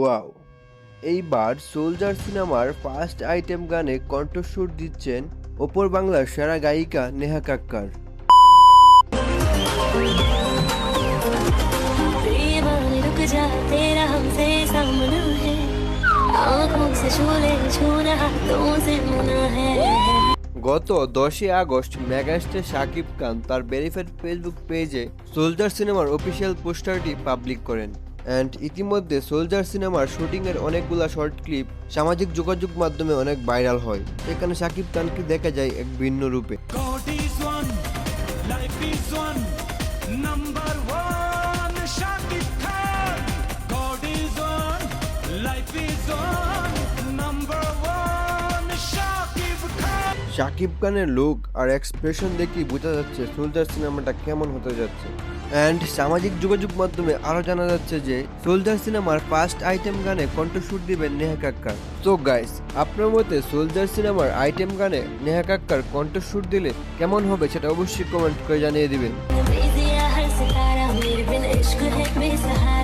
Wow! এইবার 'soldier' সিনেমার first item গানে কণ্ঠস্বর দিচ্ছেন ওপর বাংলার সেরা গায়িকা নেহা কাক্কার। दीवाने रुक जा तेरा हमसे सामना है आँखों से छू ले छूना हाथों से मना है গত 10ই আগস্ট মেগাস্টার শাকিব খান তার ভেরিফাইড ফেসবুক পেজে 'সোলজার' সিনেমার অফিসিয়াল পোস্টারটি পাবলিক করেন। অ্যান্ড ইতিমধ্যে 'সোলজার' সিনেমার শুটিংয়ের অনেকগুলা শর্ট ক্লিপ সামাজিক যোগাযোগ মাধ্যমে অনেক ভাইরাল হয়। সেখানে শাকিব খানকে দেখা যায় এক ভিন্ন রূপে। God is one, life is one, number one, Shakib Khan. God is one, life is one, number one, Shakib Khan. Shakib খানের লুক আর এক্সপ্রেশন দেখেই বোঝা যাচ্ছে 'সোলজার' সিনেমাটা কেমন হতে যাচ্ছে। অ্যান্ড সামাজিক যোগাযোগ মাধ্যমে আরও জানা যাচ্ছে যে 'সোলজার' সিনেমার ফার্স্ট আইটেম গানে কণ্ঠস্বর দিবেন নেহা কাক্কার। সো গাইস, আপনার মতে 'সোলজার' সিনেমার আইটেম গানে নেহা কাক্কার কণ্ঠস্বর দিলে কেমন হবে সেটা অবশ্যই কমেন্ট করে জানিয়ে দিবেন। बेजिया हर सितारा मेरे बिन इश्क है बेसहारा